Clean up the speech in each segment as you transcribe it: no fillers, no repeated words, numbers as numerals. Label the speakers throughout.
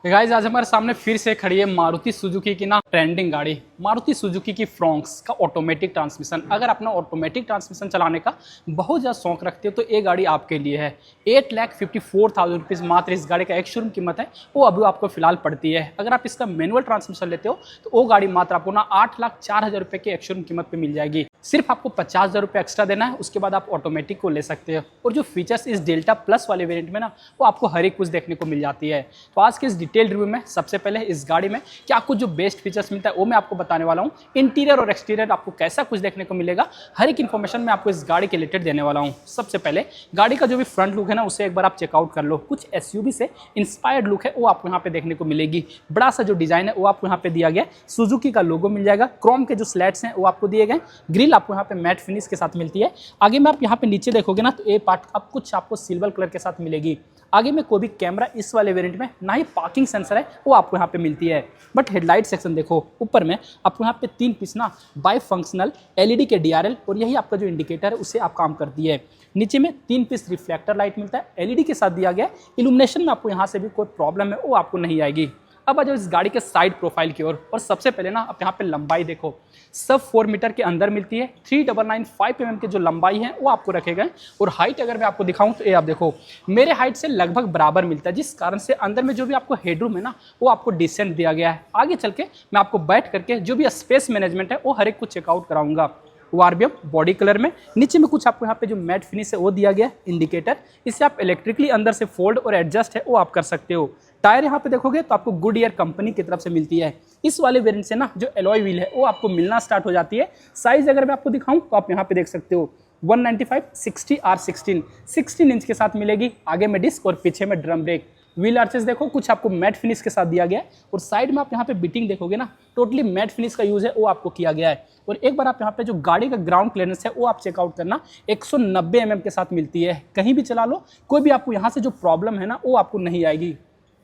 Speaker 1: Guys आज हमारे सामने फिर से खड़ी है मारुति सुजुकी की ना ट्रेंडिंग गाड़ी, मारुति सुजुकी की फ्रॉन्क्स का ऑटोमेटिक ट्रांसमिशन। अगर अपना ऑटोमेटिक ट्रांसमिशन चलाने का बहुत ज़्यादा शौक रखते हो तो ये गाड़ी आपके लिए है। 8,54,000 रुपीज़ मात्र इस गाड़ी का एक शोरूम कीमत है, वो अभी आपको फिलहाल पड़ती है। अगर आप इसका मैनुअल ट्रांसमिशन लेते हो तो वो गाड़ी मात्र आपको ना 8,04,000 रुपये के एक शोरूम कीमत पर मिल जाएगी। सिर्फ आपको 50,000 रुपये एक्स्ट्रा देना है, उसके बाद आप ऑटोमेटिक को ले सकते हो। और जो फीचर्स इस डेल्टा प्लस वाले वेरिएंट में ना वो आपको हर एक कुछ देखने को मिल जाती है। तो आज के इस डिटेल रिव्यू में सबसे पहले इस गाड़ी में क्या कुछ जो बेस्ट फीचर्स मिलता है वो मैं आपको बताने वाला हूँ। इंटीरियर और एक्सटीरियर आपको कैसा कुछ देखने को मिलेगा, हर एक इन्फॉर्मेशन मैं आपको इस गाड़ी के रिलेटेड देने वाला हूँ। सबसे पहले गाड़ी का जो भी फ्रंट लुक है ना उसे एक बार आप चेकआउट कर लो। कुछ एसयूवी से इंस्पायर्ड लुक है वो आपको यहाँ पे देखने को मिलेगी। बड़ा सा जो डिजाइन है वो आपको यहाँ पे दिया गया, सुजुकी का लोगो मिल जाएगा। क्रोम के जो स्लैट्स हैं वो आपको दिए गए। ग्रिल आपको यहाँ पे मैट फिनिश के साथ मिलती है। आगे में आप यहाँ पे नीचे देखोगे ना तो ये पार्ट आप कुछ आपको सिल्वर कलर के साथ मिलेगी। आगे में कोई भी कैमरा इस वाले वेरिएंट में ना ही पार्किंग सेंसर है वो आपको यहाँ पे मिलती है। बट हेडलाइट सेक्शन देखो, ऊपर में आपको यहाँ पे 3 पीस ना बाई फंक्शनल एलईडी के डीआरएल और यही आपका जो इंडिकेटर है उसे आप काम करती है। नीचे में 3 पीस रिफ्लेक्टर लाइट मिलता है, एलईडी के साथ दिया गया। इल्यूमिनेशन में आपको यहाँ से भी कोई प्रॉब्लम है वो आपको नहीं आएगी। अब आ जाओ इस गाड़ी के साइड प्रोफाइल की ओर। और सबसे पहले ना आप यहाँ पे लंबाई देखो, सब 4 मीटर के अंदर मिलती है। 3,995 mm की जो लंबाई है वो आपको रखे गए। और हाइट अगर मैं आपको दिखाऊं तो ये आप देखो मेरे हाइट से लगभग बराबर मिलता है, जिस कारण से अंदर में जो भी आपको हेडरूम है ना वो आपको डिसेंट दिया गया है। आगे चल के मैं आपको बैठ करके जो भी स्पेस मैनेजमेंट है वो हर एक कुछ चेकआउट कराऊंगा। वार्बियम बॉडी कलर में, नीचे में कुछ आपको यहाँ पे जो मैट फिनिश है वो दिया गया है। इंडिकेटर इसे आप इलेक्ट्रिकली अंदर से फोल्ड और एडजस्ट है वो आप कर सकते हो। टायर यहाँ पे देखोगे तो आपको गुडईयर कंपनी की तरफ से मिलती है। इस वाले वेरिएंट से ना जो एलॉय व्हील है वो आपको मिलना स्टार्ट हो जाती है। साइज अगर मैं आपको दिखाऊं तो आप यहाँ पे देख सकते हो 195 60 R16 16 इंच के साथ मिलेगी। आगे में डिस्क और पीछे में ड्रम ब्रेक। व्हील आर्चेस देखो कुछ आपको मैट फिनिश के साथ दिया गया है। और साइड में आप यहाँ पे बिटिंग देखोगे ना टोटली मैट फिनिश का यूज है वो आपको किया गया है। और एक बार आप यहाँ पे जो गाड़ी का ग्राउंड क्लियरेंस है वो आप चेकआउट करना, 190 mm के साथ मिलती है। कहीं भी चला लो कोई भी आपको यहाँ से जो प्रॉब्लम है ना वो आपको नहीं आएगी।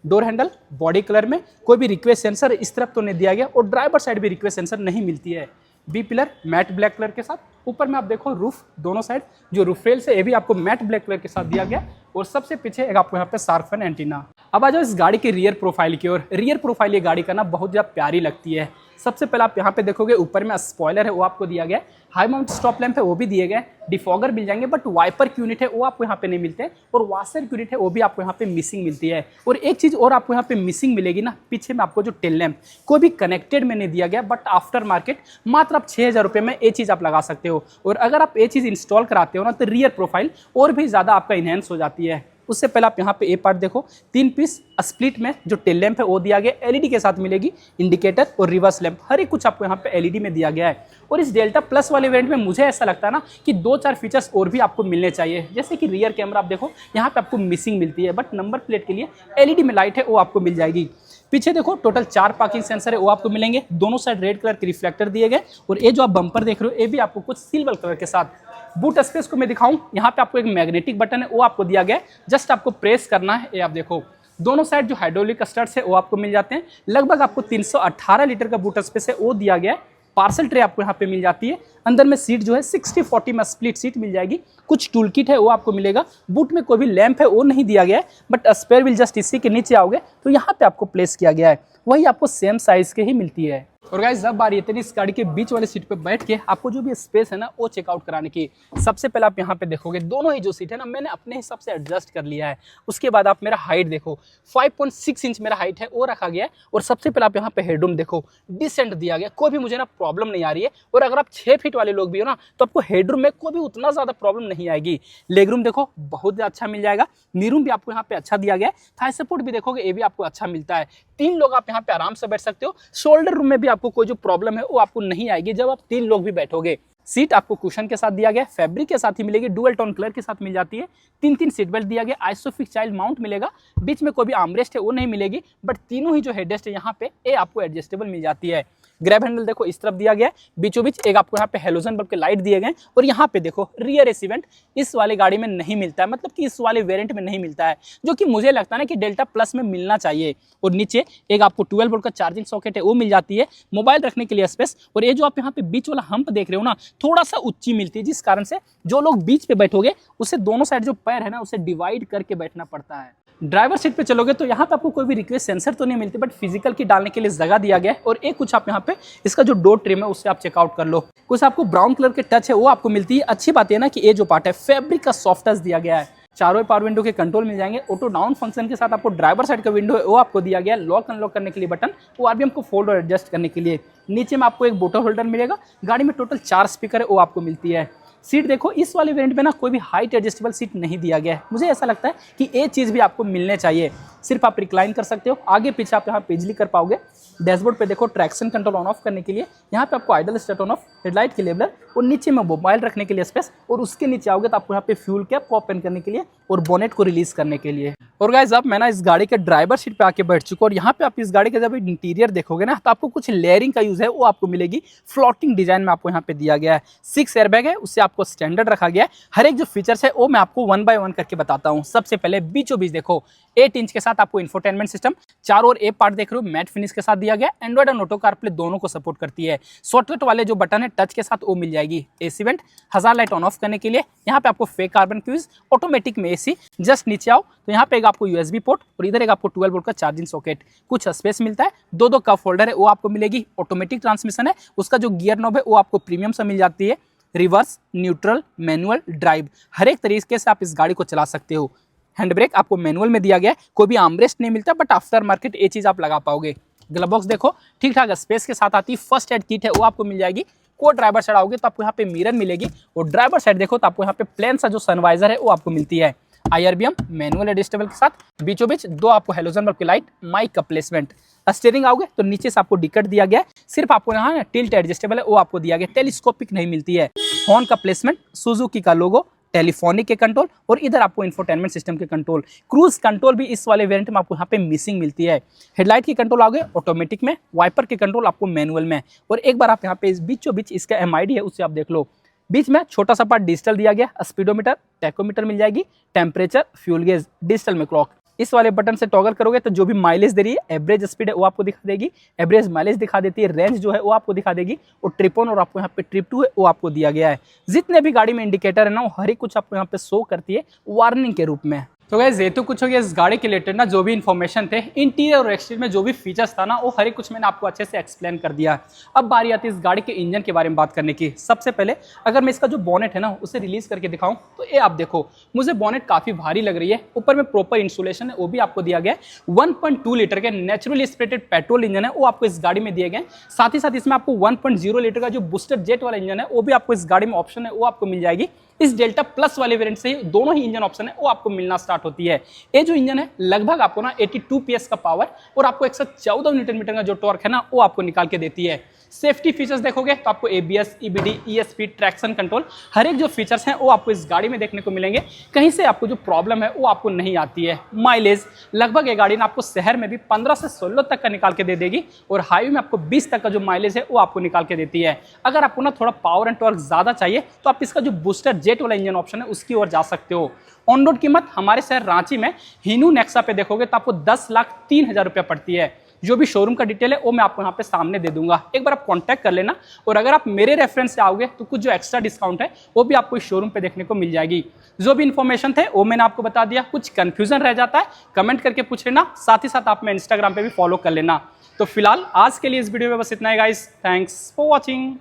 Speaker 1: डोर हैंडल बॉडी कलर में, कोई भी रिक्वेस्ट सेंसर इस तरफ तो नहीं दिया गया। और ड्राइवर साइड भी रिक्वेस्ट सेंसर नहीं मिलती है। B pillar matte black colour के साथ। ऊपर में आप देखो रूफ दोनों साइड जो रूफ रेल से ये भी आपको मैट ब्लैक कलर के साथ दिया गया। और सबसे पीछे एक आपको यहाँ पे शार्पन एंटीना। अब आ जाओ इस गाड़ी की रियर प्रोफाइल की ओर। रियर प्रोफाइल ये गाड़ी का ना बहुत ज़्यादा प्यारी लगती है। सबसे पहले आप यहाँ पे देखोगे ऊपर में स्पॉइलर है वो आपको दिया गया। हाई माउंट स्टॉप लैंप है वो भी दिए गए। डिफॉगर मिल जाएंगे बट वाइपर यूनिट है वो आपको यहाँ पे नहीं मिलते। और वाशर यूनिट है वो भी आपको यहाँ पे मिसिंग मिलती है। और एक चीज़ और आपको यहाँ पे मिसिंग मिलेगी ना, पीछे में आपको जो टेल लैंप कोई भी कनेक्टेड में नहीं दिया गया, बट आफ्टर मार्केट मात्र आप 6,000 रुपये में ये चीज़ आप लगा सकते हो। और अगर आप ये चीज़ इंस्टॉल कराते हो ना तो रियर प्रोफाइल और भी ज़्यादा आपका इनहेंस हो जाती है। उससे पहले आप यहाँ पे ए पार्ट देखो, 3 पीस स्प्लिट में जो टेल लैंप है वो दिया गया, एलईडी के साथ मिलेगी। इंडिकेटर और रिवर्स लैंप हर एक कुछ आपको यहाँ पे एलईडी में दिया गया है। और इस डेल्टा प्लस वाले वेरिएंट में मुझे ऐसा लगता है ना कि 2-4 फीचर्स और भी आपको मिलने चाहिए। जैसे कि रियर कैमरा आप देखो यहाँ पे आपको मिसिंग मिलती है, बट नंबर प्लेट के लिए एलईडी में लाइट है वो आपको मिल जाएगी। पीछे देखो टोटल 4 पार्किंग सेंसर है वो आपको मिलेंगे। दोनों साइड रेड कलर के रिफ्लेक्टर दिए गए। और ये जो आप बम्पर देख रहे हो ये भी आपको कुछ सिल्वर कलर के साथ। बूट स्पेस को मैं दिखाऊं, यहाँ पे आपको एक मैग्नेटिक बटन है वो आपको दिया गया है, जस्ट आपको प्रेस करना है। ये आप देखो दोनों साइड जो हाइड्रोलिक स्टड्स है वो आपको मिल जाते हैं। लगभग आपको 318 लीटर का बूट स्पेस है वो दिया गया है। पार्सल ट्रे आपको यहाँ पे मिल जाती है। अंदर में सीट जो है 60-40 में स्प्लिट सीट मिल जाएगी। कुछ टूल किट है वो आपको मिलेगा। बूट में कोई भी लैंप है वो नहीं दिया गया है, बट स्पेयर व्हील जस्ट इसी के नीचे आओगे तो यहाँ पे आपको प्लेस किया गया है, वही आपको सेम साइज के ही मिलती है। और गाइस जब बारी है इस गाड़ी के बीच वाले सीट पे बैठ के आपको जो भी स्पेस है ना वो चेकआउट कराने की। सबसे पहले आप यहाँ पे देखोगे दोनों ही जो सीट है ना मैंने अपने हिसाब से एडजस्ट कर लिया है। उसके बाद आप मेरा हाइट देखो, 5.6 इंच मेरा हाइट है वो रखा गया है। और सबसे पहले आप यहाँ पे हेडरूम देखो डिसेंट दिया गया, कोई भी मुझे ना प्रॉब्लम नहीं आ रही है। और अगर आप 6 फीट वाले लोग भी हो ना तो आपको हेडरूम में कोई भी उतना ज़्यादा प्रॉब्लम नहीं आएगी। लेगरूम देखो बहुत अच्छा मिल जाएगा। नीरूम भी आपको यहाँ पे अच्छा दिया गया है। थाई सपोर्ट भी देखोगे ये भी आपको अच्छा मिलता है। 3 लोग आप यहाँ पे आराम से बैठ सकते हो। शोल्डर रूम में भी आपको कोई जो प्रॉब्लम है वो आपको नहीं आएगी जब आप 3 लोग भी बैठोगे। सीट आपको कुशन के साथ दिया गया, फैब्रिक के साथ ही मिलेगी, डुअल टोन कलर के साथ मिल जाती है। 3 सीट बेल्ट दिया गया, आइसोफिक्स चाइल्ड माउंट मिलेगा। बीच में कोई भी आर्मरेस्ट है वो नहीं मिलेगी, बट तीनों ही जो हेडरेस्ट है यहाँ पे ये आपको एडजस्टेबल मिल जाती है। ग्रैब हैंडल देखो इस तरफ दिया गया है, बीचों बीच एक आपको यहाँ पे हेलोजन बल्ब के लाइट दिए गए। और यहाँ पे देखो रियर एसी वेंट इस वाले गाड़ी में नहीं मिलता है, मतलब कि इस वाले वेरिएंट में नहीं मिलता है, जो कि मुझे लगता है ना कि डेल्टा प्लस में मिलना चाहिए। और नीचे एक आपको 12 वोल्ट का चार्जिंग सॉकेट है वो मिल जाती है, मोबाइल रखने के लिए स्पेस। और ये जो आप यहाँ पे बीच वाला हम्प देख रहे हो ना थोड़ा सा ऊंची मिलती है, जिस कारण से जो लोग बीच पे बैठोगे उसे दोनों साइड जो पैर है ना उसे डिवाइड करके बैठना पड़ता है। ड्राइवर सीट पे चलोगे तो यहाँ पे आपको कोई भी रिक्वेस्ट सेंसर तो नहीं मिलती, बट फिजिकल की डालने के लिए जगह दिया गया है। और एक कुछ आप यहाँ पे इसका जो डोर ट्रिम है उससे आप चेकआउट कर लो। कुछ आपको ब्राउन कलर के टच है वो आपको मिलती है। अच्छी बात है ना कि ये जो पार्ट है फैब्रिक का सॉफ्ट टच दिया गया है। चारों पावर विंडो के कंट्रोल मिल जाएंगे। ऑटो डाउन फंक्शन के साथ आपको ड्राइवर साइड का विंडो है वो आपको दिया गया है। लॉक अनलॉक करने के लिए बटन, वो आरबीएम को फोल्ड और एडजस्ट करने के लिए। नीचे में आपको एक बोतल होल्डर मिलेगा। गाड़ी में टोटल 4 स्पीकर है वो आपको मिलती है। सीट देखो, इस वाले वेरिएंट में ना कोई भी हाइट एडजस्टेबल सीट नहीं दिया गया है। मुझे ऐसा लगता है कि ये चीज़ भी आपको मिलने चाहिए। सिर्फ आप रिक्लाइन कर सकते हो, आगे पीछे आप यहाँ पे इजीली कर पाओगे। डैशबोर्ड पे देखो ट्रैक्शन कंट्रोल ऑन ऑफ करने के लिए यहाँ पे आपको idol start on off, headlight के लेबलर और नीचे में मोबाइल रखने के लिए स्पेस, और उसके नीचे आओगे तो आपको यहाँ पे फ्यूल कैप को ओपन करने के लिए और बोनेट को रिलीज करने के लिए। और गाइस अब मैं ना इस गाड़ी के ड्राइवर सीट पे आके बैठ चुका हूँ और यहाँ पे आप इस गाड़ी का जब इंटीरियर देखोगे ना तो आपको कुछ लेयरिंग का यूज है वो आपको मिलेगी। फ्लोटिंग डिजाइन में आपको यहाँ पे दिया गया है। 6 एयरबैग है, उससे आपको स्टैंडर्ड रखा गया है। हर एक जो फीचर्स है वो मैं आपको 1 बाय 1 करके बताता हूँ। सबसे पहले बीचों बीच देखो 8 इंच के साथ आपको इंफोटेनमेंट सिस्टम, चारों ओर ए पार्ट देख रहे हो मैट फिनिश के साथ दिया गया। एंड्रॉइड और ऑटो कारप्ले दोनों को सपोर्ट करती है। शॉर्टकट वाले जो बटन है टच के साथ वो मिल जाएगी। एसी वेंट, हजार लाइट ऑन ऑफ करने के लिए। यहाँ पे आपको फेक कार्बन क्यूज, ऑटोमेटिक में एसी। जस्ट नीचे आओ तो यहाँ पे एक आपको यूएसबी पोर्ट और इधर एक आपको 12 वोल्ट का चार्जिंग सॉकेट। कुछ स्पेस मिलता है। दो कप होल्डर है वो आपको मिलेगी। ऑटोमेटिक ट्रांसमिशन है, उसका जो गियर नॉब है वो आपको प्रीमियम से मिल जाती है। रिवर्स, न्यूट्रल, मैनुअल, ड्राइव, हर एक तरीके से आप इस गाड़ी को चला सकते हो। हैंड ब्रेक आपको मैनुअल में दिया गया है। कोई भी आर्मरेस्ट नहीं मिलता, बट आफ्टर मार्केट ये चीज़ आप लगा पाओगे। ग्लव बॉक्स देखो ठीक ठाक स्पेस के साथ आती है। फर्स्ट एड किट है वो आपको मिल जाएगी। को ड्राइवर साइड आओगे तो आपको यहाँ पे मिरर मिलेगी और ड्राइवर साइड देखो तो आपको यहाँ पे प्लेन सा जो सनवाइजर है वो आपको मिलती है। आईआरबीएम मैनुअल एडजस्टेबल के साथ बीचों बीच 2 आपको हेलोजन बल्ब की लाइट, माइक का प्लेसमेंट। स्टीयरिंग आओगे तो नीचे से आपको डिकट दिया गया है। सिर्फ आपको यहाँ टिल्ट एडजस्टेबल है वो आपको दिया गया। टेलीस्कोपिक नहीं मिलती है। हॉर्न का प्लेसमेंट, सुजुकी का लोगो, टेलीफोनिक के कंट्रोल और इधर आपको इंफोटेनमेंट सिस्टम के कंट्रोल। क्रूज कंट्रोल भी इस वाले वेरिएंट में आपको यहाँ पे मिसिंग मिलती है। हेडलाइट की कंट्रोल आओगे ऑटोमेटिक में, वाइपर के कंट्रोल आपको मैनुअल में। और एक बार आप यहाँ पे इस बीचों बीच इसका एमआईडी है उससे आप देख लो। बीच में छोटा सा पार्ट डिजिटल दिया गया। स्पीडोमीटर, टैकोमीटर मिल जाएगी, टेम्परेचर, फ्यूल गेज, डिजिटल में क्लॉक। इस वाले बटन से टॉगल करोगे तो जो भी माइलेज दे रही है, एवरेज स्पीड है वो आपको दिखा देगी, एवरेज माइलेज दिखा देती है, रेंज जो है वो आपको दिखा देगी। और ट्रिप ऑन और आपको यहाँ पे ट्रिप टू है वो आपको दिया गया है। जितने भी गाड़ी में इंडिकेटर है ना वो हर एक कुछ आपको यहाँ पे शो करती है वार्निंग के रूप में। तो गाइस ये तो कुछ हो गया इस गाड़ी के रिलेटेड ना जो भी इन्फॉर्मेशन थे। इंटीरियर और एक्सटीरियर में जो भी फीचर्स था ना वो हर एक कुछ मैंने आपको अच्छे से एक्सप्लेन कर दिया। अब बारी आती है इस गाड़ी के इंजन के बारे में बात करने की। सबसे पहले अगर मैं इसका जो बोनेट है ना उसे रिलीज करके दिखाऊं तो ये आप देखो, मुझे बोनेट काफी भारी लग रही है। ऊपर में प्रॉपर इंसुलेशन है वो भी आपको दिया गया है। 1.2 लीटर के नेचुरली एस्पिरेटेड पेट्रोल इंजन है वो आपको इस गाड़ी में दिए गए। साथ ही साथ इसमें आपको 1.0 लीटर का जो बूस्टर जेट वाला इंजन है वो भी आपको इस गाड़ी में ऑप्शन है वो आपको मिल जाएगी। इस डेल्टा प्लस वाले वेरिएंट से दोनों ही इंजन ऑप्शन है वो आपको मिलना स्टार्ट होती है। ये जो इंजन है लगभग आपको ना 82 PS का पावर और आपको 114 न्यूटन मीटर का जो टॉर्क है ना वो आपको निकाल के देती है। सेफ्टी फीचर्स देखोगे तो आपको ABS, EBD, ESP, traction control, हर एक जो फीचर्स हैं वो आपको इस गाड़ी में देखने को मिलेंगे। कहीं से आपको जो प्रॉब्लम है वो आपको नहीं आती है। माइलेज लगभग ये गाड़ी ना आपको शहर में भी 15 से 16 तक का निकाल के दे देगी और हाईवे में आपको 20 तक का जो माइलेज है वो आपको निकाल के देती है। अगर आपको ना थोड़ा पावर एंड टॉर्क ज्यादा चाहिए तो आप इसका जो बूस्टर जेट वाला इंजन ऑप्शन है उसकी ओर जा सकते हो। ऑन रोड कीमत हमारे शहर रांची में हीनू नेक्सा पे देखोगे तो आपको 10,03,000 रुपया पड़ती है। जो भी शोरूम का डिटेल है वो मैं आपको यहाँ पे सामने दे दूंगा, एक बार आप कांटेक्ट कर लेना। और अगर आप मेरे रेफरेंस से आओगे तो कुछ जो एक्स्ट्रा डिस्काउंट है वो भी आपको इस शोरूम पे देखने को मिल जाएगी। जो भी इन्फॉर्मेशन थे वो मैंने आपको बता दिया। कुछ कंफ्यूजन रह जाता है कमेंट करके पूछ लेना, साथ ही साथ आप मैं इंस्टाग्राम पे भी फॉलो कर लेना। तो फिलहाल आज के लिए इस वीडियो में बस इतना ही गाइस। Thanks for watching.